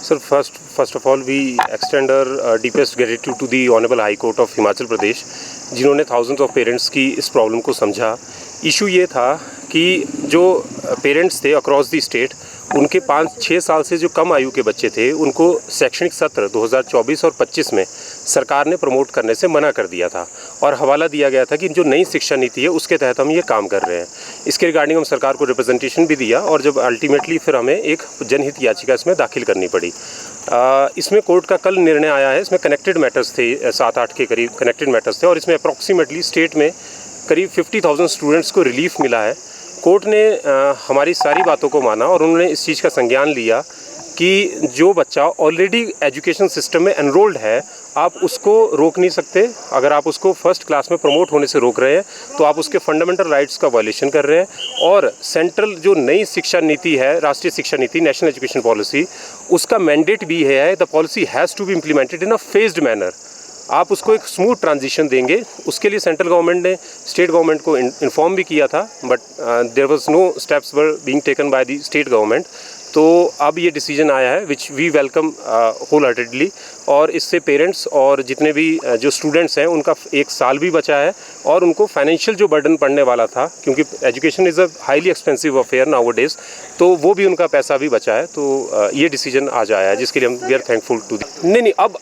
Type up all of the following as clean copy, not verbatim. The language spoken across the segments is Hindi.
Sir, first of all, we extend our deepest gratitude to the Honorable High Court of Himachal Pradesh, जिन्होंने thousands of parents की इस प्रॉब्लम को समझा। इशू ये था कि जो पेरेंट्स थे अक्रॉस दी स्टेट, उनके 5-6 साल से जो कम आयु के बच्चे थे, उनको शैक्षणिक सत्र 2024 और 25 में सरकार ने प्रमोट करने से मना कर दिया था और हवाला दिया गया था कि जो नई शिक्षा नीति है उसके तहत हम ये काम कर रहे हैं। इसके रिगार्डिंग हम सरकार को रिप्रेजेंटेशन भी दिया और जब अल्टीमेटली फिर हमें एक जनहित याचिका इसमें दाखिल करनी पड़ी। इसमें कोर्ट का कल निर्णय आया है। इसमें कनेक्टेड मैटर्स थे, 7-8 के करीब कनेक्टेड मैटर्स थे और इसमें अप्रॉक्सीमेटली स्टेट में करीब 50,000 स्टूडेंट्स को रिलीफ मिला है। कोर्ट ने हमारी सारी बातों को माना और उन्होंने इस चीज़ का संज्ञान लिया कि जो बच्चा ऑलरेडी एजुकेशन सिस्टम में एनरोल्ड है, आप उसको रोक नहीं सकते। अगर आप उसको फर्स्ट क्लास में प्रमोट होने से रोक रहे हैं तो आप उसके फंडामेंटल राइट्स का वायलेशन कर रहे हैं। और सेंट्रल जो नई शिक्षा नीति है, राष्ट्रीय शिक्षा नीति, नेशनल एजुकेशन पॉलिसी, उसका मैंडेट भी है the policy has to be implemented in a phased manner. आप उसको एक स्मूथ ट्रांजिशन देंगे, उसके लिए सेंट्रल गवर्नमेंट ने स्टेट गवर्नमेंट को इन्फॉर्म भी किया था, but there was no steps were being taken by the state government. तो अब ये डिसीजन आया है which we welcome wholeheartedly. और इससे पेरेंट्स और जितने भी जो स्टूडेंट्स हैं उनका 1 साल भी बचा है और उनको फाइनेंशियल जो बर्डन पड़ने वाला था, क्योंकि education is a highly expensive affair now days, तो वो भी उनका पैसा भी बचा है। तो ये डिसीजन आज आया है जिसके लिए हम वी आर थैंकफुल टू दी। नहीं, अब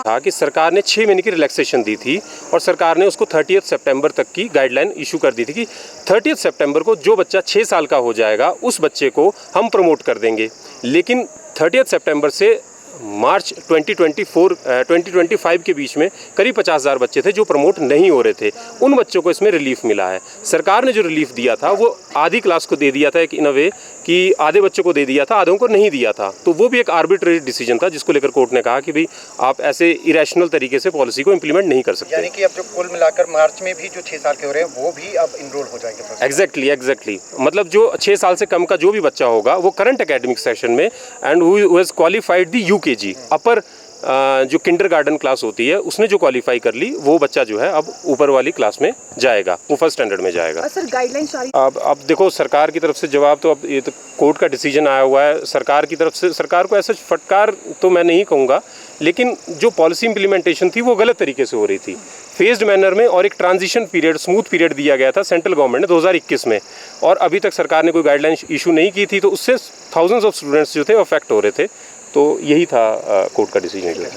था कि सरकार ने 6 महीने की रिलैक्सेशन दी थी और सरकार ने उसको 30 सितंबर तक की गाइडलाइन इशू कर दी थी कि 30 सितंबर को जो बच्चा 6 साल का हो जाएगा उस बच्चे को हम प्रमोट कर देंगे। लेकिन 30 सितंबर से मार्च 2025 के बीच में करीब 50,000 बच्चे थे जो प्रमोट नहीं हो रहे थे। उन बच्चों को इसमें रिलीफ मिला है। सरकार ने जो रिलीफ दिया था वो आधी क्लास को दे दिया था, एक इन अ वे कि आधे बच्चों को दे दिया था, आधों को नहीं दिया था। तो वो भी एक आर्बिट्रेरी डिसीजन था जिसको लेकर कोर्ट ने कहा कि भाई आप ऐसे इरेशनल तरीके से पॉलिसी को इम्प्लीमेंट नहीं कर सकते। यानी कि अब जो कुल मिलाकर मार्च में भी जो 6 साल के हो रहे हैं वो भी अब इनरोल हो जाएंगे। एग्जैक्टली मतलब जो 6 साल से कम का जो भी बच्चा होगा वो करंट एकेडमिक सेशन में and who has qualified the UKG upper जो किंडरगार्टन क्लास होती है उसने जो क्वालिफाई कर ली, वो बच्चा जो है अब ऊपर वाली क्लास में जाएगा, वो फर्स्ट स्टैंडर्ड में जाएगा। सर गाइडलाइन जारी अब देखो सरकार की तरफ से जवाब तो अब ये तो कोर्ट का डिसीजन आया हुआ है। सरकार की तरफ से सरकार को ऐसा फटकार तो मैं नहीं कहूँगा, लेकिन जो पॉलिसी इम्प्लीमेंटेशन थी वो गलत तरीके से हो रही थी, फेज्ड मैनर में। और एक ट्रांजिशन पीरियड, स्मूथ पीरियड दिया गया था सेंट्रल गवर्नमेंट ने 2021 में, और अभी तक सरकार ने कोई गाइडलाइन इशू नहीं की थी, तो उससे थाउजेंड्स ऑफ स्टूडेंट्स जो थे अफेक्ट हो रहे थे। तो यही था कोर्ट का डिसीजन जो है।